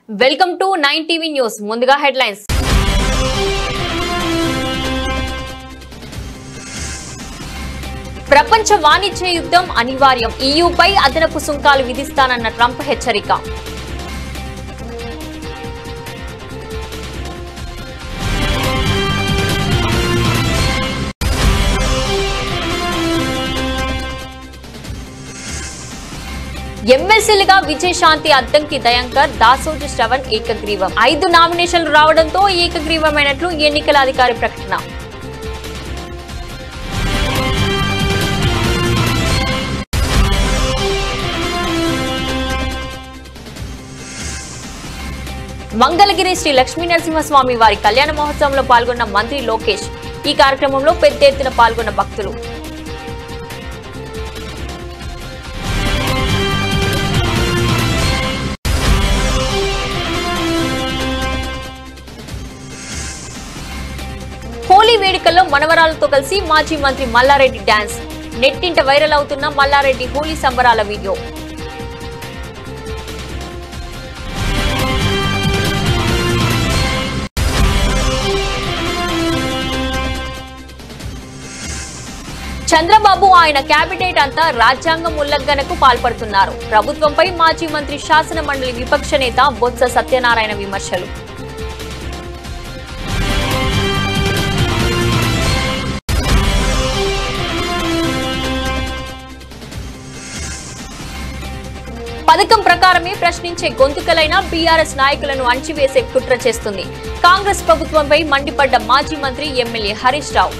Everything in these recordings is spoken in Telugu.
Welcome to 9 TV news. ముందుగా హెడ్లైన్స్. ప్రపంచ వాణిజ్య యుద్ధం అనివార్యం. ఈయూపై అదనపు సుంకాలు విధిస్తానన్న ట్రంప్ హెచ్చరిక. ఎమ్మెల్సీలుగా విజయశాంతి, అద్దంకి దయాంకర్, దాసోజు శ్రవణ్ ఏకగ్రీవం. 5 నామినేషన్లు రావడంతో ఏకగ్రీవమైనట్లు ఎన్నికల అధికారి ప్రకటన. మంగళగిరి శ్రీ లక్ష్మీ నరసింహస్వామి వారి కళ్యాణ మహోత్సవంలో పాల్గొన్న మంత్రి లోకేష్. ఈ కార్యక్రమంలో పెద్ద ఎత్తున పాల్గొన్న భక్తులు. హోలీ వేడుకల్లో మనవరాలతో కలిసి మాజీ మంత్రి మల్లారెడ్డి డాన్స్. నెట్టింట వైరల్ అవుతున్న మల్లారెడ్డి హోలీ సంబరాల వీడియో. చంద్రబాబు ఆయన కేబినెట్ అంతా రాజ్యాంగం ఉల్లంఘనకు పాల్పడుతున్నారు. ప్రభుత్వంపై మాజీ మంత్రి శాసన మండలి విపక్ష నేత బొత్స సత్యనారాయణ విమర్శలు. పథకం ప్రకారమే ప్రశ్నించే గొంతుకలైన బీఆర్ఎస్ నాయకులను అణచివేసే కుట్ర చేస్తుంది. కాంగ్రెస్ ప్రభుత్వంపై మండిపడ్డ మాజీ మంత్రి ఎమ్మెల్యే హరీష్ రావు.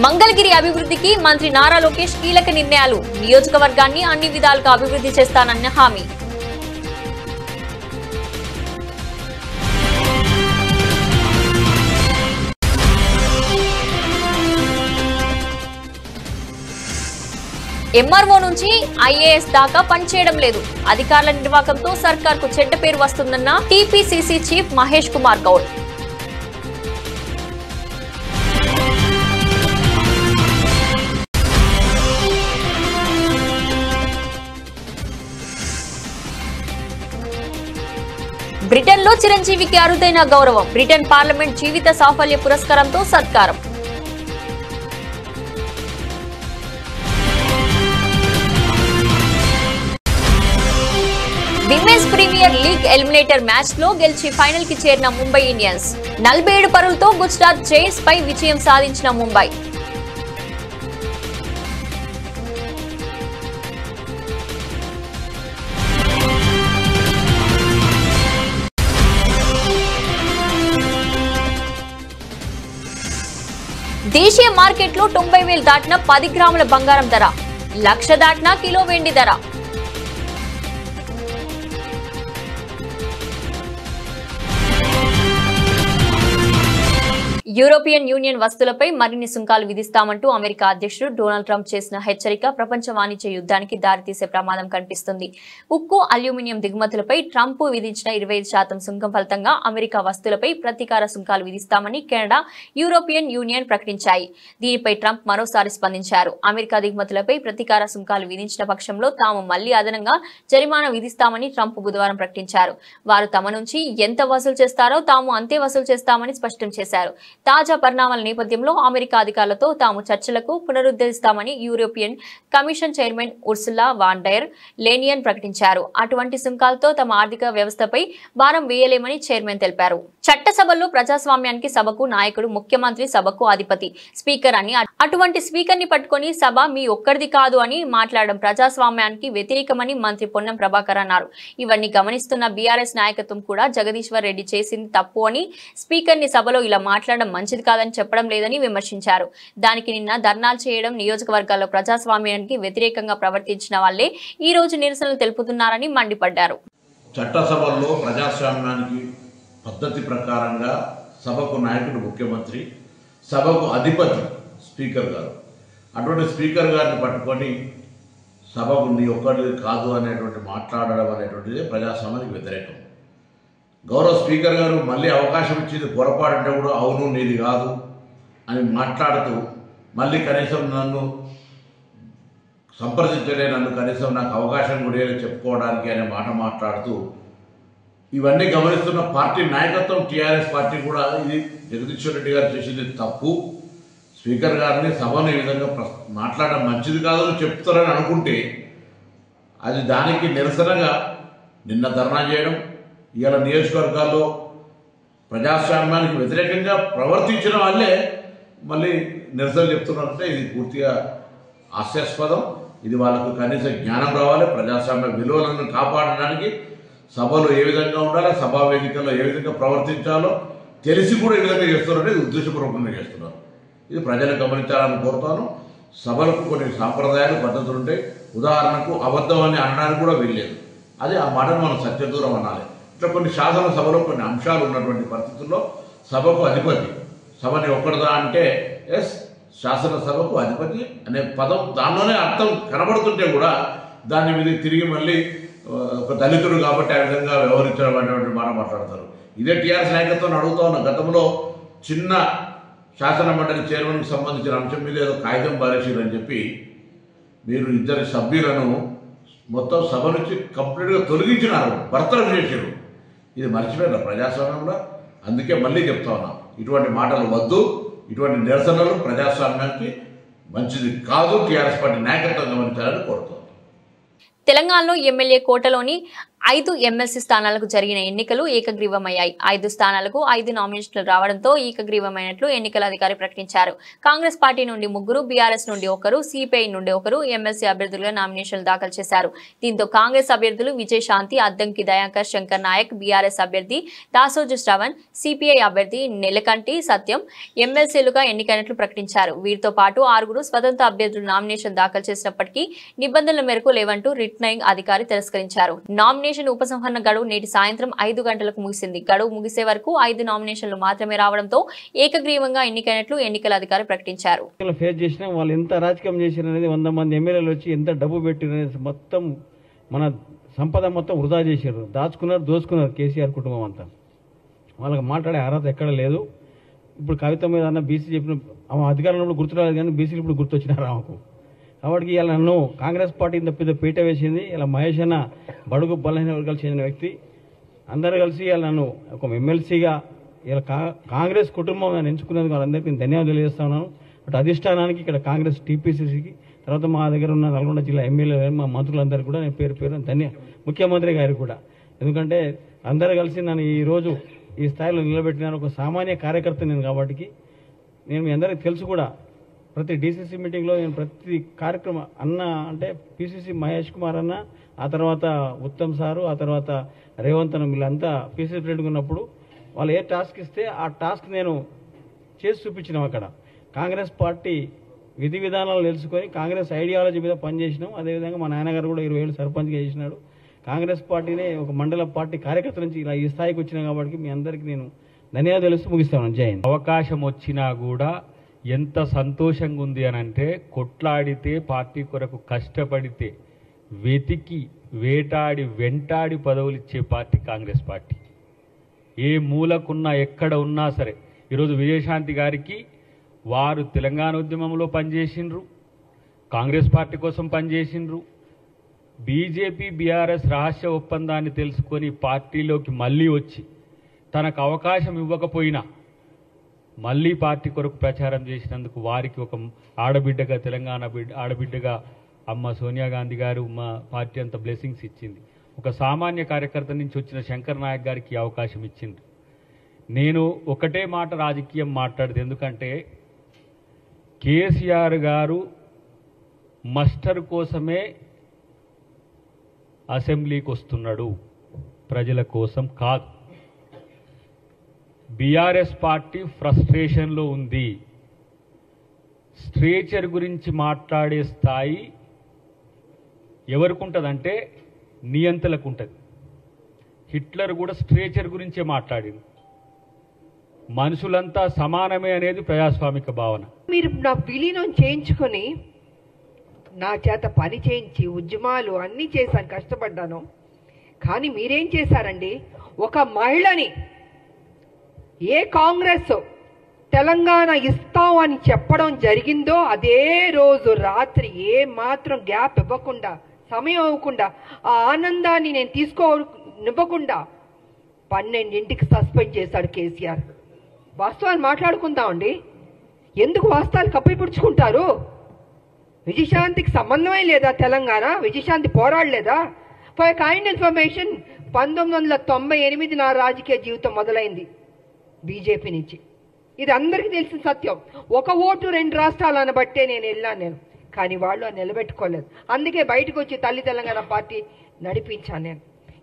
మంగళగిరి అభివృద్ధికి మంత్రి నారా లోకేష్ కీలక నిర్ణయాలు. నియోజకవర్గాన్ని అన్ని విధాలుగా అభివృద్ధి చేస్తానన్న హామీ. ఎంఆర్ఓ నుంచి ఐఏఎస్ దాకా పనిచేయడం లేదు. అధికారుల నిర్వాకంతో సర్కార్కు చెడ్డ పేరు వస్తుందన్న టీపీసీసీ చీఫ్ మహేష్ కుమార్ గౌడ్. బ్రిటన్లో చిరంజీవికి అరుదైన గౌరవం. బ్రిటన్ పార్లమెంట్ జీవిత సాఫల్య పురస్కారంతో సత్కారం. Women's premier league eliminator match లో గెలిచి ఫైనల్ కి చేరిన ముంబై ఇండియన్స్. 47 పరుగులతో గుజరాత్ జైంట్స్ పై విజయం సాధించిన ముంబై. దేశీయ మార్కెట్లో 90,000 దాటిన 10 గ్రాముల బంగారం ధర, 1,00,000 దాటిన కిలో వెండి ధర. యూరోపియన్ యూనియన్ వస్తువులపై మరిన్ని సుంకాలు విధిస్తామంటూ అమెరికా అధ్యక్షుడు డొనాల్డ్ ట్రంప్ చేసిన హెచ్చరిక ప్రపంచ వాణిజ్య యుద్ధానికి దారితీసే ప్రమాదం కనిపిస్తుంది. ఉక్కు, అల్యూమినియం దిగుమతులపై ట్రంప్ విధించిన 25% సుంకం ఫలితంగా అమెరికా వస్తువులపై ప్రతీకార సుంకాలు విధిస్తామని కెనడా, యూరోపియన్ యూనియన్ ప్రకటించాయి. దీనిపై ట్రంప్ మరోసారి స్పందించారు. అమెరికా దిగుమతులపై ప్రతీకార సుంకాలు విధించిన పక్షంలో తాము మళ్లీ అదనంగా జరిమానా విధిస్తామని ట్రంప్ బుధవారం ప్రకటించారు. వారు తమ నుంచి ఎంత వసూలు చేస్తారో తాము అంతే వసూలు చేస్తామని స్పష్టం చేశారు. తాజా పరిణామాల నేపథ్యంలో అమెరికా అధికారులతో తాము చర్చలకు పునరుద్ధరిస్తామని European commission chairman Ursula von der Leyen ప్రకటించారు. అటువంటి సుంకాలతో తమ ఆర్థిక వ్యవస్థపై భారం వేయలేమని చైర్మన్ తెలిపారు. చట్టసభల్లో ప్రజాస్వామ్యానికి సభకు నాయకుడు, ముఖ్యమంత్రి సభకు అధిపతి, స్పీకర్ అని, అటువంటి స్పీకర్ ని పట్టుకుని సభ మీ ఒక్కరిది కాదు అని మాట్లాడడం ప్రజాస్వామ్యానికి వ్యతిరేకమని మంత్రి పొన్నం ప్రభాకర్ అన్నారు. ఇవన్నీ గమనిస్తున్న బీఆర్ఎస్ నాయకత్వం కూడా జగదీశ్వర్ రెడ్డి చేసింది తప్పు అని, స్పీకర్ ని సభలో ఇలా మాట్లాడడం మంచిది కాదని చెప్పడం లేదని విమర్శించారు. దానికి నిన్న ధర్నాలు చేయడం, నియోజకవర్గాల్లో ప్రజాస్వామ్యానికి వ్యతిరేకంగా ప్రవర్తించిన వాళ్లే ఈ రోజు నిరసనలు తెలుపుతున్నారని మండిపడ్డారు. చట్టసభల్లో ప్రజాస్వామ్యానికి పద్ధతి ప్రకారంగా సభకు నాయకుడు ముఖ్యమంత్రి, సభకు అధిపతి స్పీకర్ గారు. అటువంటి స్పీకర్ గారిని పట్టుకొని సభకు నీ ఒక్కటి కాదు అనేటువంటి మాట్లాడడం అనేటువంటిది ప్రజాస్వామ్యానికి వ్యతిరేకం. గౌరవ స్పీకర్ గారు మళ్ళీ అవకాశం ఇచ్చింది పొరపాటు అంటే కూడా అవును నీది కాదు అని మాట్లాడుతూ మళ్ళీ కనీసం నన్ను సంప్రదించలే, నన్ను కనీసం నాకు అవకాశం కూడా చెప్పుకోవడానికి అనే మాట మాట్లాడుతూ ఇవన్నీ గమనిస్తున్న పార్టీ నాయకత్వం టీఆర్ఎస్ పార్టీ కూడా ఇది జగదీశ్వర్ రెడ్డి గారు చేసింది తప్పు, స్పీకర్ గారిని సభను ఈ విధంగా మాట్లాడడం మంచిది కాదు చెప్తారని అనుకుంటే అది దానికి నిరసనగా నిన్న ధర్నా చేయడం, ఇవాళ నియోజకవర్గాల్లో ప్రజాస్వామ్యానికి వ్యతిరేకంగా ప్రవర్తించిన వాళ్ళే మళ్ళీ నిరసన చెప్తున్నారంటే ఇది పూర్తిగా హాస్యాస్పదం. ఇది వాళ్ళకు కనీస జ్ఞానం రావాలి. ప్రజాస్వామ్య విలువలను కాపాడడానికి సభలో ఏ విధంగా ఉండాలి, సభా వేదికల్లో ఏ విధంగా ప్రవర్తించాలో తెలిసి కూడా ఈ విధంగా చేస్తున్నారంటే ఇది ఉద్దేశపూర్వకంగా చేస్తున్నారు. ఇది ప్రజలు గమనించాలని కోరుతాను. సభలకు కొన్ని సాంప్రదాయాలు పద్ధతులు ఉంటాయి. ఉదాహరణకు అబద్ధం అని అనడానికి కూడా వీల్లేదు. అది ఆ మాటను మనం సత్యదూరం అనాలి. ఇట్లా కొన్ని శాసనసభలో కొన్ని అంశాలు ఉన్నటువంటి పరిస్థితుల్లో సభకు అధిపతి, సభని ఒక్కడదా అంటే ఎస్ శాసనసభకు అధిపతి అనే పదం దానిలోనే అర్థం కనబడుతుంటే కూడా దాని మీద తిరిగి మళ్ళీ ఒక దళితుడు కాబట్టి ఆ విధంగా వ్యవహరించడం అనేటువంటి మాట మాట్లాడతారు. ఇదే టీఆర్ఎస్ నాయకత్వాన్ని అడుగుతా ఉన్న, గతంలో చిన్న శాసన మండలి చైర్మన్కి సంబంధించిన అంశం మీద ఏదో కాగితం పారేసిరని చెప్పి మీరు ఇద్దరి సభ్యులను మొత్తం సభ నుంచి కంప్లీట్గా తొలగించినారు, బర్తరఫ్ చేశారు. ఇది మర్చిపోయిన ప్రజాస్వామ్యంలో. అందుకే మళ్ళీ చెప్తా ఉన్నా, ఇటువంటి మాటలు వద్దు, ఇటువంటి నిరసనలు ప్రజాస్వామ్యానికి మంచిది కాదు. టీఆర్ఎస్ పార్టీ నాయకత్వం గమనించాలని కోరుతాం. తెలంగాణలో ఎమ్మెల్యే కోటలోని 5 ఎమ్మెల్సీ స్థానాలకు జరిగిన ఎన్నికలు ఏకగ్రీవమయ్యాయి. 5 స్థానాలకు 5 నామినేషన్లు రావడంతో ఏకగ్రీవమైనట్లు ఎన్నికల అధికారి ప్రకటించారు. కాంగ్రెస్ పార్టీ నుండి 3, బీఆర్ఎస్ నుండి 1, సిపిఐ నుండి 1 ఎమ్మెల్సీ అభ్యర్థులుగా నామినేషన్లు దాఖలు చేశారు. దీంతో కాంగ్రెస్ అభ్యర్థులు విజయశాంతి, అద్దంకి దయాకర్, శంకర్ నాయక్, బీఆర్ఎస్ అభ్యర్థి దాసోజు శ్రవణ్, సిపిఐ అభ్యర్థి నెలకంటి సత్యం ఎమ్మెల్సీలుగా ఎన్నికైనట్లు ప్రకటించారు. వీరితో పాటు 6 స్వతంత్ర అభ్యర్థులు నామినేషన్ దాఖలు చేసినప్పటికీ నిబంధనల మేరకు లేవంటూ రిటర్నింగ్ అధికారి తిరస్కరించారు. నామినేషన్ ఉపసంహరణ గడువు నేటి సాయంత్రం 5 గంటలకు ముగిసింది. గడువు ముగిసే వరకు 5 నామినేషన్లు మాత్రమే రావడంతో ఏకగ్రీవంగా ఎన్నికైనట్లు ఎన్నికల అధికారి ప్రకటించారు. ఫేస్ చేసిన వాళ్ళు ఎంత రాజకీయం చేశారు అనేది 100 మంది ఎమ్మెల్యేలు వచ్చి ఎంత డబ్బు పెట్టిన మొత్తం మన సంపద మొత్తం వృధా చేశారు, దాచుకున్నారు, దోచుకున్నారు కేసీఆర్ కుటుంబం అంతా. వాళ్ళకి మాట్లాడే అర్హత ఎక్కడ లేదు. ఇప్పుడు కవిత మీద అన్న బీసీ చెప్పిన ఆమె అధికారంలో గుర్తురాలేదు కానీ బీసీలు ఇప్పుడు గుర్తొచ్చినారు ఆమెకు. కాబట్టి ఇలా నన్ను కాంగ్రెస్ పార్టీ ఇంత పెద్ద పీట వేసింది. ఇలా మహేష్ అన్న బడుగు బలహీన వర్గాలకు చెందిన వ్యక్తి, అందరూ కలిసి ఇలా నన్ను ఒక ఎమ్మెల్సీగా ఇలా కాంగ్రెస్ కుటుంబం నన్ను ఎంచుకునేందుకు వాళ్ళందరికీ నేను ధన్యవాదాలు తెలియజేస్తా ఉన్నాను. బట్ అధిష్టానానికి, ఇక్కడ కాంగ్రెస్ టీపీసీసీకి, తర్వాత మా దగ్గర ఉన్న నల్గొండ జిల్లా ఎమ్మెల్యే, మా మంత్రులందరూ కూడా నేను పేరు పేరు ముఖ్యమంత్రి గారికి కూడా, ఎందుకంటే అందరూ కలిసి నన్ను ఈరోజు ఈ స్థాయిలో నిలబెట్టినాను. ఒక సామాన్య కార్యకర్త నేను కాబట్టి నేను మీ అందరికీ తెలుసు కూడా. ప్రతి డీసీసీ మీటింగ్లో నేను ప్రతి కార్యక్రమం అన్న అంటే పీసీసీ మహేష్ కుమార్ అన్న, ఆ తర్వాత ఉత్తమ్ సారు, ఆ తర్వాత రేవంత్ అన్న, వీళ్ళంతా పీసీసీ ప్రెసిడెంట్గా ఉన్నప్పుడు వాళ్ళు ఏ టాస్క్ ఇస్తే ఆ టాస్క్ నేను చేసి చూపించినాం. అక్కడ కాంగ్రెస్ పార్టీ విధి విధానాలు తెలుసుకొని కాంగ్రెస్ ఐడియాలజీ మీద పనిచేసినాం. అదేవిధంగా మా నాన్నగారు కూడా 20 ఏళ్ళు సర్పంచ్గా చేసినాడు. కాంగ్రెస్ పార్టీనే ఒక మండల పార్టీ కార్యకర్త నుంచి ఇలా ఈ స్థాయికి వచ్చినా కాబట్టి మీ అందరికీ నేను ధన్యవాదాలు తెలుస్తూ ముగిస్తాను. జై హింద్. అవకాశం వచ్చినా కూడా ఎంత సంతోషంగా ఉంది అని అంటే, కొట్లాడితే పార్టీ కొరకు కష్టపడితే వెతికి వేటాడి వెంటాడి పదవులు ఇచ్చే పార్టీ కాంగ్రెస్ పార్టీ. ఏ మూలకున్నా ఎక్కడ ఉన్నా సరే, ఈరోజు విజయశాంతి గారికి వారు తెలంగాణ ఉద్యమంలో పనిచేసిండ్రు, కాంగ్రెస్ పార్టీ కోసం పనిచేసిండ్రు. బీజేపీ బీఆర్ఎస్ రహస్య ఒప్పందాన్ని తెలుసుకొని పార్టీలోకి మళ్ళీ వచ్చి తనకు అవకాశం ఇవ్వకపోయినా మళ్ళీ పార్టీ కొరకు ప్రచారం చేసినందుకు వారికి ఒక ఆడబిడ్డగా, తెలంగాణ ఆడబిడ్డగా అమ్మ సోనియా గాంధీ గారు మా పార్టీ అంత బ్లెస్సింగ్స్ ఇచ్చింది. ఒక సామాన్య కార్యకర్త నుంచి వచ్చిన శంకర్ నాయక్ గారికి అవకాశం ఇచ్చింది. నేను ఒకటే మాట రాజకీయం మాట్లాడదు, ఎందుకంటే కేసీఆర్ గారు మస్టర్ కోసమే అసెంబ్లీకి వస్తున్నాడు, ప్రజల కోసం కాదు. బీఆర్ఎస్ పార్టీ ఫ్రస్ట్రేషన్లో ఉంది. స్ట్రేచర్ గురించి మాట్లాడే స్థాయి ఎవరికి ఉంటుందంటే నియంతలకు ఉంటుంది. హిట్లర్ కూడా స్ట్రేచర్ గురించే మాట్లాడింది. మనుషులంతా సమానమే అనేది ప్రజాస్వామిక భావన. మీరు నా విలీనం చేయించుకొని నా చేత పని చేయించి ఉద్యమాలు అన్నీ చేశాను, కష్టపడ్డాను. కానీ మీరేం చేశారండి? ఒక మహిళని ఏ కాంగ్రెస్ తెలంగాణ ఇస్తాం అని చెప్పడం జరిగిందో అదే రోజు రాత్రి ఏ మాత్రం గ్యాప్ ఇవ్వకుండా, సమయం ఇవ్వకుండా, ఆ ఆనందాన్ని నేను తీసుకోనివ్వకుండా 12ంటికి సస్పెండ్ చేశాడు కేసీఆర్. వాస్తవాన్ని మాట్లాడుకుందామండి. ఎందుకు వాస్తవాలు కప్పిపుడుచుకుంటారు? విజయశాంతికి సంబంధమే లేదా? తెలంగాణ విజయశాంతి పోరాడలేదా? ఫర్ కైండ్ ఇన్ఫర్మేషన్ 1998 నా రాజకీయ జీవితం మొదలైంది బీజేపీ నుంచి. ఇది అందరికీ తెలిసిన సత్యం. 1 ఓటు 2 రాష్ట్రాలు అనబట్టే నేను వెళ్ళాను. కానీ వాళ్ళు నిలబెట్టుకోలేదు. అందుకే బయటకు వచ్చి తల్లి తెలంగాణ పార్టీ నడిపించాను నేను.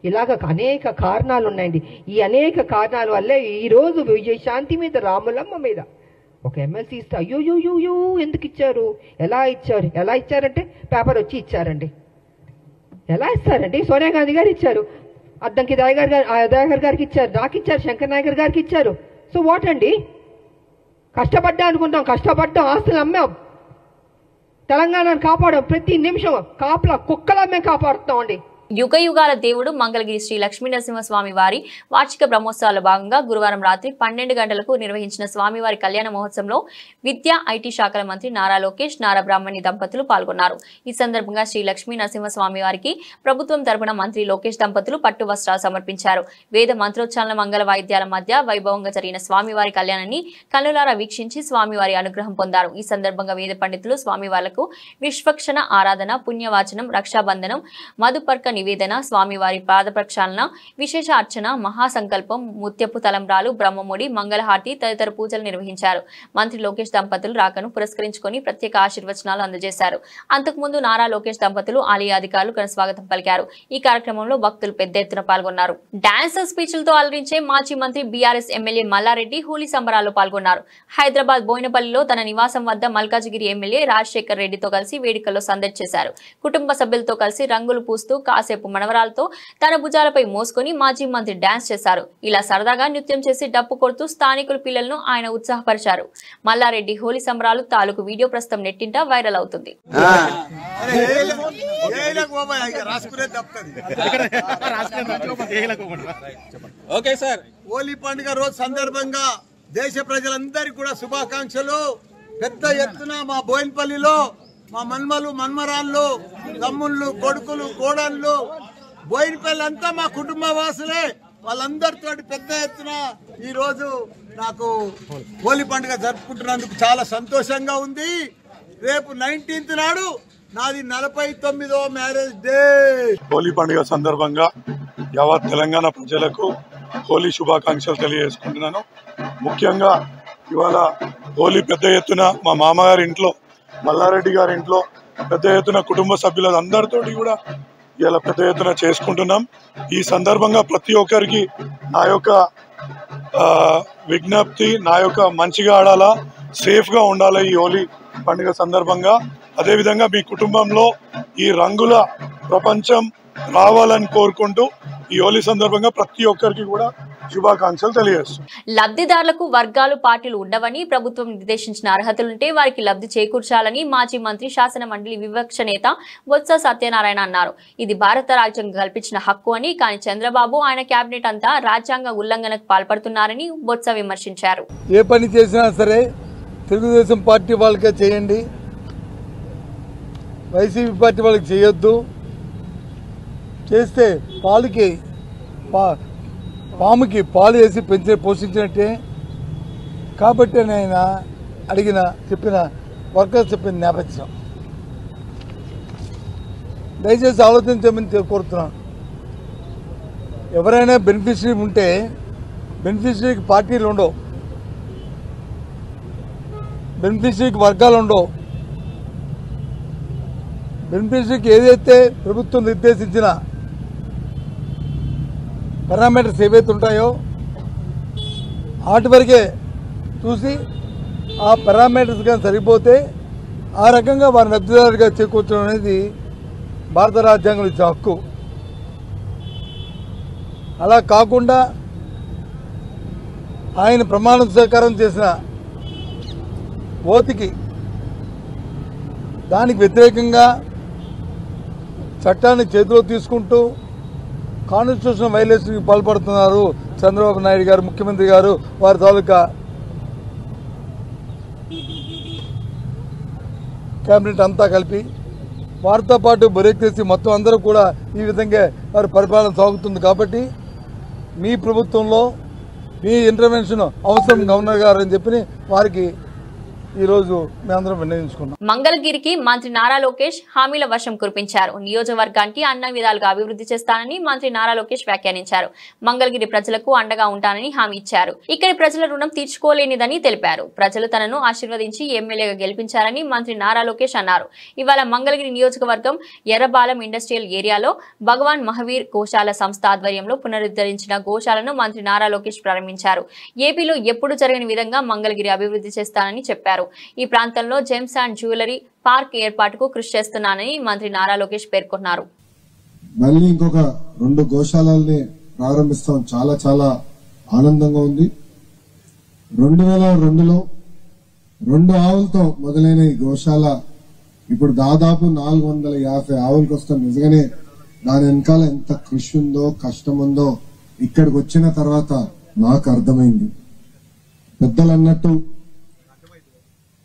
ఇలాగ అనేక కారణాలు ఉన్నాయండి. ఈ అనేక కారణాల వల్లే ఈరోజు విజయశాంతి మీద, రాములమ్మ మీద ఒక ఎమ్మెల్సీ ఇస్తే అయ్యో ఎందుకు ఇచ్చారు, ఎలా ఇచ్చారంటే పేపర్ వచ్చి ఇచ్చారండి. ఎలా ఇస్తారండి? సోనియా గాంధీ గారు ఇచ్చారు, అద్దంకి దయాకర్ గారికి ఇచ్చారు, నాకు ఇచ్చారు, శంకర్ నాయకర్ గారికి ఇచ్చారు. సో వాట్ అండి? కష్టపడ్డా అనుకుంటాం, కష్టపడ్డాం, ఆస్తులు అమ్మాం, తెలంగాణను కాపాడాం. ప్రతి నిమిషం కాపలా కుక్కలా మేము కాపాడుతాం అండి. యుగ యుగాల దేవుడు మంగళగిరి శ్రీ లక్ష్మీ నరసింహస్వామి వారి వార్షిక బ్రహ్మోత్సవాల భాగంగా గురువారం రాత్రి 12 గంటలకు నిర్వహించిన స్వామివారి కళ్యాణ మహోత్సవంలో విద్యా ఐటీ శాఖల మంత్రి నారా లోకేష్, నారా బ్రాహ్మణి దంపతులు పాల్గొన్నారు. ఈ సందర్భంగా శ్రీ లక్ష్మీ నరసింహస్వామి వారికి ప్రభుత్వం తరపున మంత్రి లోకేష్ దంపతులు పట్టు వస్త్రాలు సమర్పించారు. వేద మంత్రోచ్చారణ, మంగళ వాయిద్యాల మధ్య వైభవంగా జరిగిన స్వామివారి కళ్యాణాన్ని కన్నులారా వీక్షించి స్వామివారి అనుగ్రహం పొందారు. ఈ సందర్భంగా వేద పండితులు స్వామివార్లకు విశ్వక్షణ ఆరాధన, పుణ్యవాచనం, రక్షాబంధనం, మధుపర్క నివేదన, స్వామివారి పాద ప్రక్షాళన, విశేష అర్చన, మహాసంకల్పం, ముత్యపు తలంబ్రాలు, బ్రహ్మముడి, మంగళహారతి తదితర పూజలు నిర్వహించారు. మంత్రి లోకేష్ దంపతులు రాకను పురస్కరించుకొని ప్రత్యేక ఆశీర్వచనాలు అందజేశారు. అంతకుముందు నారా లోకేష్ దంపతులు ఆలయ అధికారులు ఘనస్వాగతం పలికారు. ఈ కార్యక్రమంలో భక్తులు పెద్ద ఎత్తున పాల్గొన్నారు. డాన్సర్ స్పీచ్లతో అలరించే మాజీ మంత్రి బీఆర్ఎస్ ఎమ్మెల్యే మల్లారెడ్డి హోలీ సంబరాల్లో పాల్గొన్నారు. హైదరాబాద్ బోయినపల్లిలో తన నివాసం వద్ద మల్కాజిగిరి ఎమ్మెల్యే రాజశేఖర్ రెడ్డితో కలిసి వేడుకల్లో సందడి చేశారు. కుటుంబ సభ్యులతో కలిసి రంగులు పూస్తూ కాసేపు మనవరాలతో తన భుజాలపై మోసుకొని మాజీ మంత్రి డాన్స్ చేశారు. ఇలా సరదాగా నృత్యం చేసి డప్పు కొడుతూ స్థానికుల పిల్లలను ఆయన ఉత్సాహపరిచారు. మల్లారెడ్డి హోలీ సంబరాలు తాలూకు వీడియో ప్రస్తుతం నెట్టింట వైరల్ అవుతుంది. హోలీ పండుగ రోజు సందర్భంగా దేశ ప్రజలందరికీ కూడా శుభాకాంక్షలు. పెద్ద ఎత్తున మా బోయినపల్లిలో మా మన్మలు, మన్మరాళ్ళు, తమ్ముళ్ళు, కొడుకులు, కోడళ్ళు, బోయినపల్లి అంతా మా కుటుంబ వాసులే. వాళ్ళందరితో పెద్ద ఎత్తున ఈ రోజు నాకు హోలీ పండుగ జరుపుకుంటున్నందుకు చాలా సంతోషంగా ఉంది. రేపు 19th నాడు నాది 49వ మ్యారేజ్ డే. హోలీ పండుగ సందర్భంగా యావత్ తెలంగాణ ప్రజలకు హోలీ శుభాకాంక్షలు తెలియజేసుకుంటున్నాను. ముఖ్యంగా ఇవాళ హోలీ పెద్ద ఎత్తున మా మామగారి ఇంట్లో, మల్లారెడ్డి గారి ఇంట్లో పెద్ద ఎత్తున కుటుంబ సభ్యులందరితోటి కూడా ఇలా పెద్ద ఎత్తున చేసుకుంటున్నాం. ఈ సందర్భంగా ప్రతి ఒక్కరికి నా యొక్క విజ్ఞప్తి, నా యొక్క మంచిగా ఆడాలా, సేఫ్గా ఉండాలా ఈ హోలీ పండుగ సందర్భంగా. అదేవిధంగా మీ కుటుంబంలో ఈ రంగుల ప్రపంచం రావాలని కోరుకుంటూ ఈ హోలీ సందర్భంగా ప్రతి ఒక్కరికి కూడా శుభాకాంక్షలు తెలియజేస్తాం. లబ్ధిదారులకు వర్గాలు, పార్టీలు ఉండవని, ప్రభుత్వం నిర్దేశించిన అర్హతలుంటే వారికి లబ్ధి చేకూర్చాలని మాజీ మంత్రి, శాసన మండలి విపక్ష నేత బొత్స సత్యనారాయణ అన్నారు. ఇది భారత రాజ్యాంగం కల్పించిన హక్కు అని, కానీ చంద్రబాబు, ఆయన కేబినెట్ అంతా రాజ్యాంగ ఉల్లంఘనకు పాల్పడుతున్నారని బొత్స విమర్శించారు. ఏ పని చేసినా సరే తెలుగుదేశం పార్టీ వాళ్ళకే చేయండి, వైసీపీ పార్టీ వాళ్ళకి చేయొద్దు. చేస్తే పాముకి పాలు వేసి పోషించినట్టే. కాబట్టి నేను చెప్పిన వర్కర్స్ చెప్పిన నేపథ్యం దయచేసి ఆలోచించమని కోరుతున్నాను. ఎవరైనా బెనిఫిషరీ ఉంటే బెనిఫిషరీకి పార్టీలు ఉండవు, బెనిఫిషరీకి వర్గాలు ఉండవు. బెనిఫిషరీకి ఏదైతే ప్రభుత్వం నిర్దేశించిన పారామీటర్స్ ఏవైతే ఉంటాయో వాటి వరకే చూసి ఆ పారామీటర్స్ కానీ సరిపోతే ఆ రకంగా వారిని లబ్ధిదారుగా చేకూర్చడం అనేది భారత రాజ్యాంగం ఇచ్చే హక్కు. అలా కాకుండా ఆయన ప్రమాణ స్వీకారం చేసిన ఓతికి దానికి వ్యతిరేకంగా చట్టాన్ని చేతిలో తీసుకుంటూ కాన్స్టిట్యూషన్ వైలేషన్కి పాల్పడుతున్నారు చంద్రబాబు నాయుడు గారు, ముఖ్యమంత్రి గారు, వారి తాలూకా క్యాబినెట్ అంతా కలిపి వారితో పాటు బ్యూరోక్రసీ మొత్తం అందరూ కూడా ఈ విధంగా వారి పరిపాలన సాగుతుంది. కాబట్టి మీ ప్రభుత్వంలో మీ ఇంటర్వెన్షన్ అవసరం గవర్నర్ గారు అని చెప్పి వారికి ఈరోజు మేమందరం విన్నవించుకున్నాం. మంగళగిరికి మంత్రి నారా లోకేష్ హామీల వర్షం కురిపించారు. నియోజకవర్గానికి అన్ని విధాలుగా అభివృద్ధి చేస్తానని మంత్రి నారా లోకేష్ వ్యాఖ్యానించారు. మంగళగిరి ప్రజలకు అండగా ఉంటానని హామీ ఇచ్చారు. ఇక్కడి ప్రజల రుణం తీర్చుకోలేనిదని తెలిపారు. ప్రజలు తనను ఆశీర్వదించి ఎమ్మెల్యేగా గెలిపించారని మంత్రి నారా లోకేష్ అన్నారు. ఇవాళ మంగళగిరి నియోజకవర్గం ఎర్రబాలెం ఇండస్ట్రియల్ ఏరియాలో భగవాన్ మహావీర్ గోశాల సంస్థ ఆధ్వర్యంలో పునరుద్ధరించిన గోశాలను మంత్రి నారా లోకేష్ ప్రారంభించారు. ఏపీలో ఎప్పుడు జరగని విధంగా మంగళగిరి అభివృద్ధి చేస్తానని చెప్పారు. ఈ ప్రాంతంలో జెమ్స్ అండ్ జ్యువెలరీ పార్క్ ఏర్పాటుకు కృషి చేస్తున్నానని మంత్రి నారా లోకేష్ పేర్కొన్నారు. మళ్ళీ ఇంకొక 2 గోశాలల్ని ప్రారంభిస్తాం. చాలా చాలా ఆనందంగా ఉంది. 2002లో 2 ఆవులతో మొదలైన ఈ గోశాల ఇప్పుడు దాదాపు 450 ఆవులకు వస్తాం. నిజంగానే దాని వెనకాల ఎంత కృషి ఉందో కష్టం ఉందో ఇక్కడికి వచ్చిన తర్వాత నాకు అర్థమైంది. పెద్దలు అన్నట్టు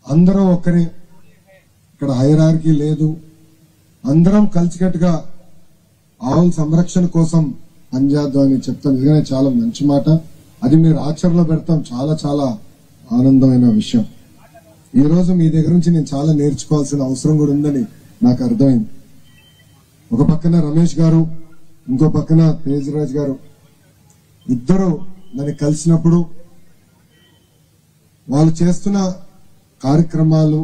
అందరం ఒక్కరే, ఇక్కడ హైరార్కీ లేదు. అందరం కలిసికట్టుగా ఆవుల సంరక్షణ కోసం పనిచేద్దాం అని చెప్తాం. నిజంగానే చాలా మంచి మాట. అది మీరు ఆచరణలో పెడతాం. చాలా చాలా ఆనందమైన విషయం. ఈ రోజు మీ దగ్గర నుంచి నేను చాలా నేర్చుకోవాల్సిన అవసరం కూడా ఉందని నాకు అర్థమైంది. ఒక పక్కన రమేష్ గారు, ఇంకో పక్కన తేజరాజ్ గారు ఇద్దరు నన్ను కలిసినప్పుడు వాళ్ళు చేస్తున్న కార్యక్రమాలు,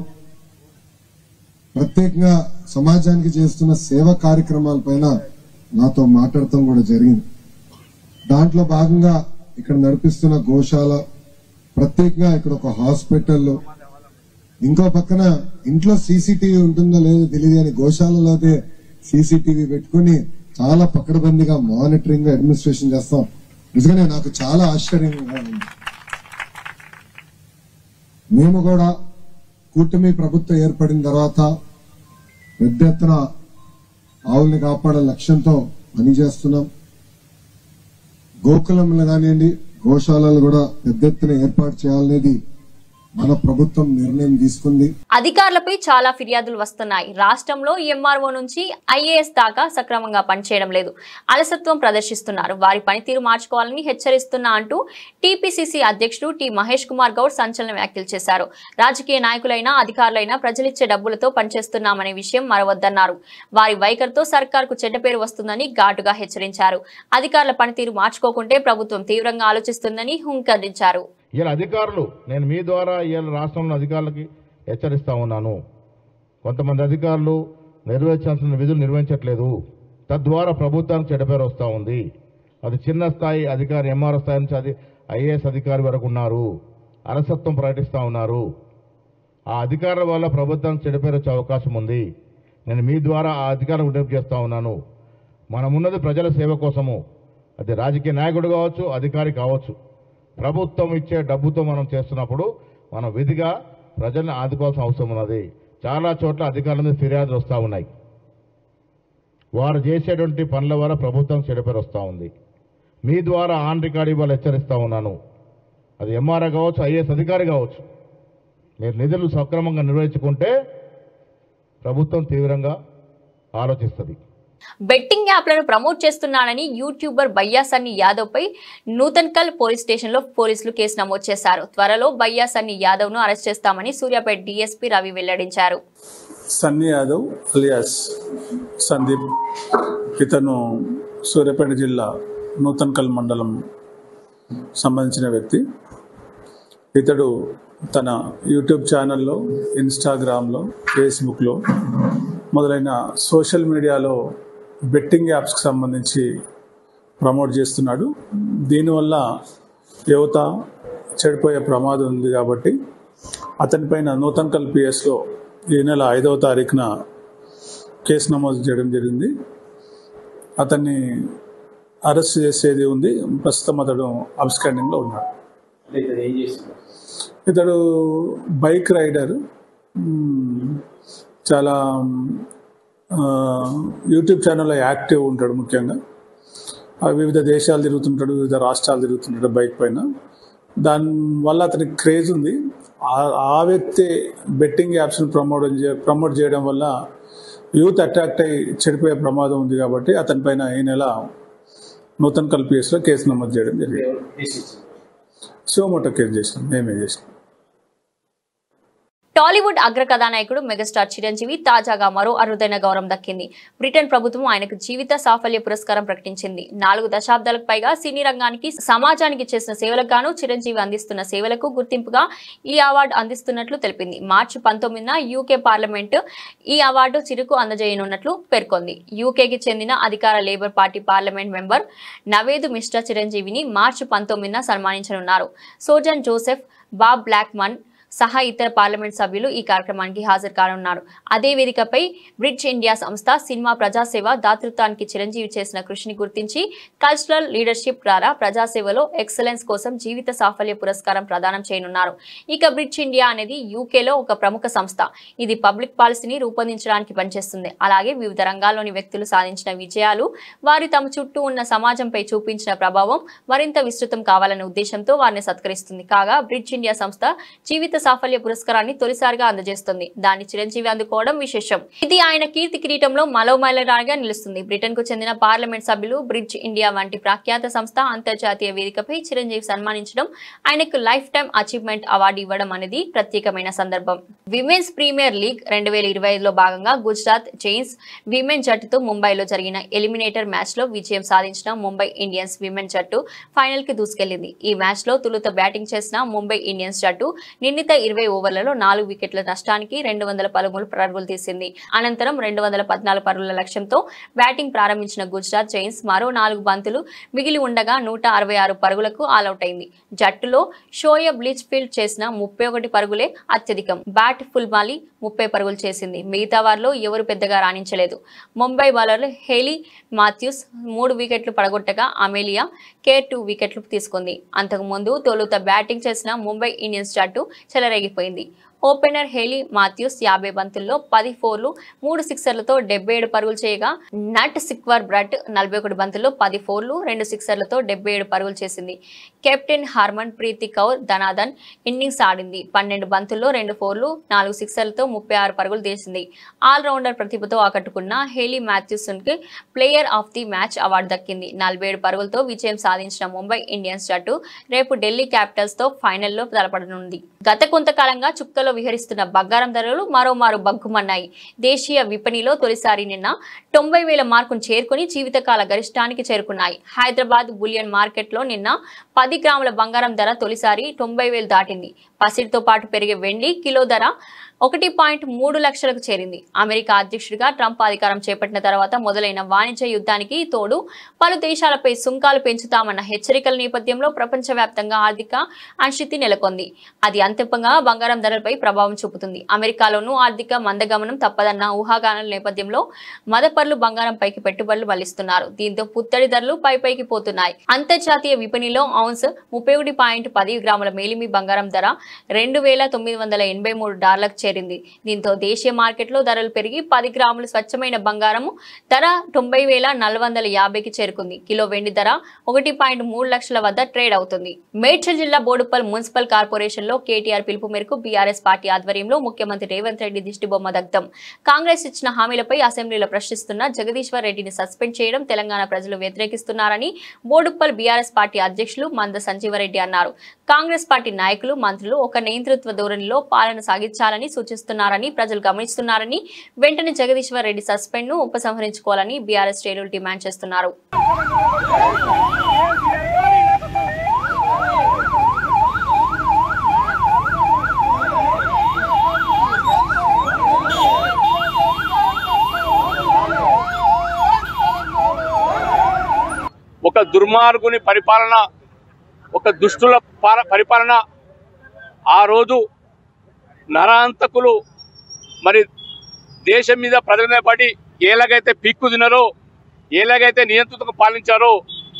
ప్రత్యేకంగా సమాజానికి చేస్తున్న సేవా కార్యక్రమాల పైన నాతో మాట్లాడటం కూడా జరిగింది. దాంట్లో భాగంగా ఇక్కడ నడిపిస్తున్న గోశాల, ప్రత్యేకంగా ఇక్కడ ఒక హాస్పిటల్, ఇంకో పక్కన ఇంట్లో సీసీటీవీ ఉంటుందో లేదో తెలియదు కానీ గోశాలలోనే సీసీటీవీ పెట్టుకుని చాలా పకడ్బందీగా మానిటరింగ్ అడ్మినిస్ట్రేషన్ చేస్తాం. నిజంగానే నాకు చాలా ఆశ్చర్యంగా ఉంది. మేము కూడా కూటమి ప్రభుత్వం ఏర్పడిన తర్వాత పెద్ద ఎత్తున ఆవుల్ని కాపాడే లక్ష్యంతో పనిచేస్తున్నాం. గోకులంలో కానివ్వండి, గోశాలలు కూడా పెద్ద ఎత్తున ఏర్పాటు చేయాలనేది మన ప్రభుత్వం నిర్ణయం తీసుకుంది. అధికారులపై చాలా ఫిర్యాదులు వస్తున్నాయి. రాష్ట్రంలో ఎంఆర్ఓ నుంచి ఐఏఎస్ దాకా సక్రమంగా పనిచేయడం లేదు, అలసత్వం ప్రదర్శిస్తున్నారు, వారి పనితీరు మార్చుకోవాలని హెచ్చరిస్తున్నా అంటూ టీపీసీసీ అధ్యక్షుడు టి మహేష్ కుమార్ గౌడ్ సంచలన వ్యాఖ్యలు చేశారు. రాజకీయ నాయకులైనా అధికారులైనా ప్రజలిచ్చే డబ్బులతో పనిచేస్తున్నామనే విషయం మరవద్దన్నారు. వారి వైఖరితో సర్కార్కు చెడ్డ పేరు వస్తుందని ఘాటుగా హెచ్చరించారు. అధికారుల పనితీరు మార్చుకోకుంటే ప్రభుత్వం తీవ్రంగా ఆలోచిస్తుందని హుంకరించారు. ఇలా అధికారులు, నేను మీ ద్వారా ఇలా రాష్ట్రంలో అధికారులకి హెచ్చరిస్తా ఉన్నాను. కొంతమంది అధికారులు నిర్వహించాల్సిన విధులు నిర్వహించట్లేదు, తద్వారా ప్రభుత్వానికి చెడ్డపేరు వస్తూ ఉంది. అది చిన్న స్థాయి అధికారి, ఎంఆర్ఓ స్థాయి నుంచి అది ఐఏఎస్ అధికారి వరకు ఉన్నారు, అలసత్వం ప్రకటిస్తూ ఉన్నారు. ఆ అధికారుల వల్ల ప్రభుత్వానికి చెడ్డపేరు వచ్చే అవకాశం ఉంది. నేను మీ ద్వారా ఆ అధికారులు విజ్ఞప్తి చేస్తూ ఉన్నాను. మనమున్నది ప్రజల సేవ కోసము. అది రాజకీయ నాయకుడు కావచ్చు, అధికారి కావచ్చు. ప్రభుత్వం ఇచ్చే డబ్బుతో మనం చేస్తున్నప్పుడు మనం విధిగా ప్రజల్ని ఆదుకోవాల్సిన అవసరం ఉన్నది. చాలా చోట్ల అధికారుల మీద ఫిర్యాదులు వస్తూ ఉన్నాయి. వారు చేసేటువంటి పనుల వల్ల ప్రభుత్వం చెడుపేరు వస్తూ ఉంది. మీ ద్వారా ఆన్ రికార్డ్ ఇవ్వాలి హెచ్చరిస్తూ ఉన్నాను. అది ఎంఆర్ఓ కావచ్చు, ఐఏఎస్ అధికారి కావచ్చు. మీరు నిధులు సక్రమంగా నిర్వహించుకుంటే ప్రభుత్వం తీవ్రంగా ఆలోచిస్తుంది. బెట్టింగ్ యాప్లను ప్రమోట్ చేస్తున్నానని యూట్యూబర్ బయ్యా సన్నీ యాదవ్ పై నూతన్కల్ పోలీస్ స్టేషన్లో పోలీసులు కేసు నమోదు చేశారు. త్వరలో బయ్యా సన్నీ యాదవ్ ను అరెస్ట్ చేస్తామని సూర్యాపేట డీఎస్పీ రవి వెల్లడించారు. సన్నీ యాదవ్ అలియాస్ సందీప్, ఇతను సూర్యాపేట జిల్లా నూతన్కల్ మండలం సంబంధించిన వ్యక్తి. ఇతడు తన యూట్యూబ్ ఛానల్లో, ఇన్స్టాగ్రామ్లో, ఫేస్బుక్లో మొదలైన సోషల్ మీడియాలో బెట్టింగ్ యాప్స్కి సంబంధించి ప్రమోట్ చేస్తున్నాడు. దీనివల్ల యువత చెడిపోయే ప్రమాదం ఉంది కాబట్టి అతనిపైన నూతన్కల్ పిఎస్లో ఈ నెల 5వ తారీఖున కేసు నమోదు చేయడం జరిగింది. అతన్ని అరెస్ట్ చేసేది ఉంది. ప్రస్తుతం అతడు అబ్స్కాండింగ్లో ఉన్నాడు. ఇతడు బైక్ రైడర్, చాలా యూట్యూబ్ ఛానల్లో యాక్టివ్ ఉంటాడు. ముఖ్యంగా వివిధ దేశాలు తిరుగుతుంటాడు, వివిధ రాష్ట్రాలు తిరుగుతుంటాడు బైక్ పైన. దానివల్ల అతనికి క్రేజ్ ఉంది. ఆ వ్యక్తి బెట్టింగ్ యాప్స్ని ప్రమోట్ చేయడం వల్ల యూత్ అట్రాక్ట్ అయ్యి చెడిపోయే ప్రమాదం ఉంది. కాబట్టి అతని పైన ఈ నెల నూతన్కల్ పిఎస్లో కేసు నమోదు చేయడం జరిగింది. శివమోటో కేసు చేసినాం, మేమే చేసినాం. టాలీవుడ్ అగ్ర కథానాయకుడు మెగాస్టార్ చిరంజీవి తాజాగా మరో అరుదైన గౌరవం దక్కింది. బ్రిటన్ ప్రభుత్వం ఆయనకు జీవిత సాఫల్య పురస్కారం ప్రకటించింది. 4 దశాబ్దాలకు పైగా సినీ రంగానికి సమాజానికి చేసిన సేవలకు గాను చిరంజీవి అందిస్తున్న సేవలకు గుర్తింపుగా ఈ అవార్డు అందిస్తున్నట్లు తెలిపింది. మార్చి 19న యూకే పార్లమెంట్ ఈ అవార్డు చిరుకు అందజేయనున్నట్లు పేర్కొంది. యూకేకి చెందిన అధికార labour party parliament member Naved mister చిరంజీవిని మార్చి 19న సన్మానించనున్నారు. సోజన్ జోసెఫ్, బాబ్ బ్లాక్మన్ సహా ఇతర పార్లమెంట్ సభ్యులు ఈ కార్యక్రమానికి హాజరు కానున్నారు. అదే వేదికపై బ్రిడ్జ్ ఇండియా సంస్థ సినిమా ప్రజాసేవ దాతృత్వానికి చిరంజీవి చేసిన కృషిని గుర్తించి కల్చరల్ లీడర్షిప్ ద్వారా ప్రజాసేవలో ఎక్సలెన్స్ కోసం జీవిత సాఫల్య పురస్కారం ప్రదానం చేయనున్నారు. ఇక బ్రిడ్జ్ ఇండియా అనేది యూకేలో ఒక ప్రముఖ సంస్థ. ఇది పబ్లిక్ పాలసీని రూపొందించడానికి పనిచేస్తుంది. అలాగే వివిధ రంగాల్లోని వ్యక్తులు సాధించిన విజయాలు, వారి తమ చుట్టూ ఉన్న సమాజంపై చూపించిన ప్రభావం మరింత విస్తృతం కావాలనే ఉద్దేశంతో వారిని సత్కరిస్తుంది. కాగా బ్రిడ్జ్ ఇండియా సంస్థ జీవిత సాఫల్య పురస్కారాన్ని తొలిసారిగా అందజేస్తుంది. దాన్ని చిరంజీవి అందుకోవడం విశేషం. ఇది ఆయన కీర్తి కిరీటంలో మరో మైలురాయిగా నిలుస్తుంది. బ్రిటన్ కు చెందిన పార్లమెంట్ సభ్యులు, బ్రిడ్జ్ ఇండియా వంటి ప్రఖ్యాత సంస్థ అంతర్జాతీయ వేదికపై చిరంజీవి సన్మానించడం, ఆయనకు లైఫ్ టైమ్ అచీవ్మెంట్ అవార్డు ఇవ్వడం అనేది ప్రత్యేకమైన సందర్భం. విమెన్స్ ప్రీమియర్ లీగ్ 2025లో భాగంగా గుజరాత్ జైన్స్ విమెన్ జట్టుతో ముంబైలో జరిగిన ఎలిమినేటర్ మ్యాచ్ లో విజయం సాధించిన ముంబై ఇండియన్స్ విమెన్ జట్టు ఫైనల్ కి దూసుకెళ్లింది. ఈ మ్యాచ్ లో తొలుత బ్యాటింగ్ చేసిన ముంబై ఇండియన్స్ జట్టు నిర్ణీత 20 ఓవర్లలో 4 వికెట్ల నష్టానికి 213 పరుగులు తీసింది. అనంతరం 214 పరుగుల లక్ష్యంతో బ్యాటింగ్ ప్రారంభించిన గుజరాత్ జైన్స్ మరో 4 బంతులు మిగిలి ఉండగా 166 పరుగులకు ఆలౌట్ అయింది. జట్టులో షోయబ్ లిచ్ఫీల్డ్ చేసిన 31 పరుగులే అత్యధికం. బ్యాట్ ఫుల్మాలి 30 పరుగులు చేసింది. మిగతా వారిలో ఎవరు పెద్దగా రాణించలేదు. ముంబై బౌలర్ హేలీ మాథ్యూస్ 3 వికెట్లు పడగొట్టగా అమేలియా కేర్ 2 వికెట్లు తీసుకుంది. అంతకుముందు తొలుత బ్యాటింగ్ చేసిన ముంబై ఇండియన్స్ జట్టు చెలరేగిపోయింది. ఓపెనర్ హేలీ మాథ్యూస్ 50 బంతుల్లో 10 ఫోర్లు 3 సిక్సర్లతో 77 పరుగులు చేయగా నట్ సిక్వర్ బ్రట్ 41 బంతుల్లో 10 ఫోర్లు 2 సిక్సర్లతో 77 పరుగులు చేసింది. కెప్టెన్ హర్మన్ ప్రీతి కౌర్ ధనాధన్ ఇన్నింగ్స్ ఆడింది. 12 బంతుల్లో 2 ఫోర్లు 4 సిక్సర్లతో 36 పరుగులు తీసింది. ఆల్రౌండర్ ప్రతిభతో ఆకట్టుకున్న హేలీ మాథ్యూస్ కి player of the match award దక్కింది. 47 పరుగులతో విజయం సాధించిన ముంబై ఇండియన్స్ జట్టు రేపు ఢిల్లీ క్యాపిటల్స్ తో ఫైనల్లో తలపడనుంది. గత కొంతకాలంగా చుక్కలో విహరిస్తున్న బంగారం ధరలు మరోమారు బగ్గుమన్నాయి. దేశీయ విపణిలో తొలిసారి నిన్న 90,000 మార్కును చేరుకుని జీవితకాల గరిష్టానికి చేరుకున్నాయి. హైదరాబాద్ బులియన్ మార్కెట్ లో నిన్న 10 గ్రాముల బంగారం ధర తొలిసారి 90,000 దాటింది. పసిడితో పాటు పెరిగే వెండి కిలో ధర 1.3 లక్షలకు చేరింది. అమెరికా అధ్యక్షుడిగా ట్రంప్ అధికారం చేపట్టిన తర్వాత మొదలైన వాణిజ్య యుద్ధానికి తోడు పలు దేశాలపై సుంకాలు పెంచుతామన్న హెచ్చరికల నేపథ్యంలో ప్రపంచవ్యాప్తంగా ఆర్థిక అనిశ్చితి నెలకొంది. అది అంతిమంగా బంగారం ధరలపై ప్రభావం చూపుతుంది. అమెరికాలోనూ ఆర్థిక మందగమనం తప్పదన్న ఊహాగానాల నేపథ్యంలో మదపర్లు బంగారంపైకి పెట్టుబడులు మళ్లిస్తున్నారు. దీంతో పుత్తడి ధరలు పైకి పోతున్నాయి. అంతర్జాతీయ విపణిలో ఔన్స్ 31.10 గ్రాముల మేలిమి బంగారం ధర $2,983 చేరింది. దీంతో దేశీయ మార్కెట్లో ధరలు పెరిగి 10 గ్రాముల స్వచ్ఛమైన బంగారం ధర 90,450కి చేరుకుంది. కిలో వెండి ధర 1.3 లక్షల వద్ద ట్రేడ్ అవుతుంది. మేడ్చల్ జిల్లా బోడుప్పల్ మున్సిపల్ కార్పొరేషన్ లో కేటీఆర్ పిలుపు మేరకు బీఆర్ఎస్ పార్టీ ఆధ్వర్యంలో ముఖ్యమంత్రి రేవంత్ రెడ్డి దిష్టిబొమ్మ దగ్ధం. కాంగ్రెస్ ఇచ్చిన హామీలపై అసెంబ్లీలో ప్రశ్నిస్తున్న జగదీశ్వర్ రెడ్డిని సస్పెండ్ చేయడం తెలంగాణ ప్రజలు వ్యతిరేకిస్తున్నారని బోడుప్పల్ బీఆర్ఎస్ పార్టీ అధ్యక్షులు మంద సంజీవరెడ్డి అన్నారు. కాంగ్రెస్ పార్టీ నాయకులు, మంత్రులు ఒక నేతృత్వ ధోరణిలో పాలన సాగించాలని సూచిస్తున్నారని ప్రజలు గమనిస్తున్నారని, వెంటనే జగదీశ్వర్ రెడ్డి సస్పెండ్ ను ఉపసంహరించుకోవాలని బీఆర్ఎస్ శ్రేణులు డిమాండ్ చేస్తున్నారు. ఒక దుర్మార్గుని పరిపాలన, ఒక దుష్టుల పరిపాలన, ఆ రోజు నరాంతకులు మరి దేశం మీద ప్రజల మీద పడి ఎలాగైతే పిక్కు తినారో, ఎలాగైతే నియంత్రణకు పాలించారో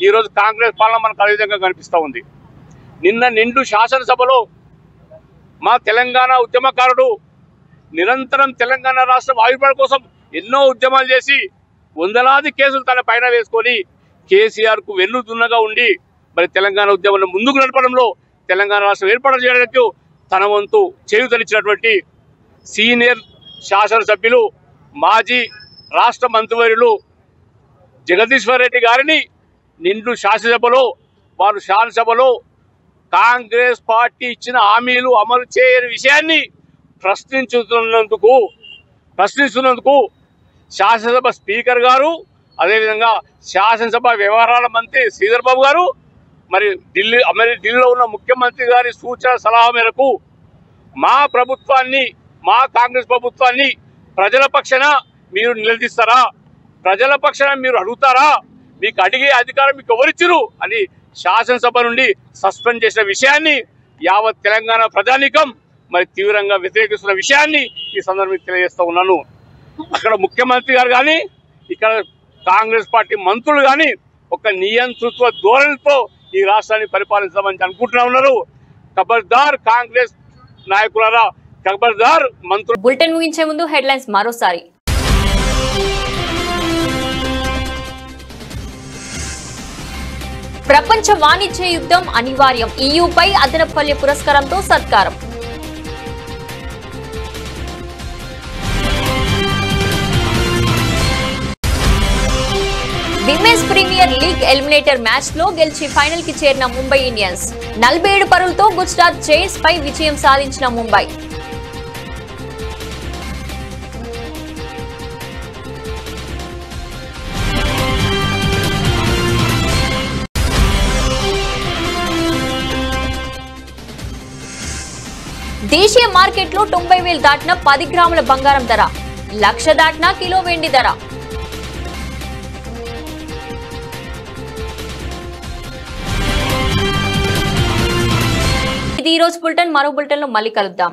ఈరోజు కాంగ్రెస్ పాలన మనకు అదే విధంగా కనిపిస్తూ ఉంది. నిన్న నిండు శాసనసభలో మా తెలంగాణ ఉద్యమకారుడు నిరంతరం తెలంగాణ రాష్ట్రం ఆవిర్భావం కోసం ఎన్నో ఉద్యమాలు చేసి వందలాది కేసులు తన పైన వేసుకొని కేసీఆర్కు వెన్నుదున్నగా ఉండి మరి తెలంగాణ ఉద్యమాన్ని ముందుకు నడపడంలో తెలంగాణ రాష్ట్రం ఏర్పాటు చేయడానికి తన వంతు చేయూతనిచ్చినటువంటి సీనియర్ శాసనసభ్యులు మాజీ రాష్ట్ర మంత్రివర్యులు జగదీశ్వర్ రెడ్డి గారిని నిండు శాసనసభలో కాంగ్రెస్ పార్టీ ఇచ్చిన హామీలు అమలు చేయని విషయాన్ని ప్రశ్నిస్తున్నందుకు శాసనసభ స్పీకర్ గారు, అదేవిధంగా శాసనసభ వ్యవహారాల మంత్రి శ్రీధర్ బాబు గారు, మరి ఢిల్లీలో ఉన్న ముఖ్యమంత్రి గారి సూచన సలహా మేరకు మా కాంగ్రెస్ ప్రభుత్వాన్ని ప్రజల పక్షాన మీరు నిలదీస్తారా, ప్రజల పక్షాన మీరు అడుగుతారా, మీకు అడిగే అధికారం మీకు ఎవరిచ్చిరు అని శాసనసభ నుండి సస్పెండ్ చేసిన విషయాన్ని యావత్ తెలంగాణ ప్రజానీకం మరి తీవ్రంగా వ్యతిరేకిస్తున్న విషయాన్ని ఈ సందర్భంగా తెలియజేస్తూ ఉన్నాను. అక్కడ ముఖ్యమంత్రి గారు కానీ ఇక్కడ కాంగ్రెస్ పార్టీ మంత్రులు కానీ ఒక నియంతృత్వ ధోరణితో ఈ రాష్ట్రాన్ని పరిపాలించమని అనుకుంటున్నా ఉన్నారు. ఖబర్దార్ కాంగ్రెస్ నాయకులారా, ఖబర్దార్ మంత్రులు. బులెటిన్ ముగించే ముందు హెడ్లైన్స్ మరోసారి. ప్రపంచ వాణిజ్య యుద్ధం అనివార్యం, ఈయూపై అదనపల్లి పురస్కారంతో సత్కారం. Women's premier league eliminator match లో గెలిచి ఫైనల్ కి చేరిన ముంబై ఇండియన్స్ 47 పరుగులతో గుజరాత్ జైంట్స్ పై విజయం సాధించిన ముంబై. దేశీయ మార్కెట్లో 90,000 దాటిన 10 గ్రాముల బంగారం ధర, 1,00,000 దాటిన కిలో వెండి ధర. ఇది ఈ రోజు బులెటిన్. మరో బులెటిన్ లో మళ్ళీ కలుద్దాం.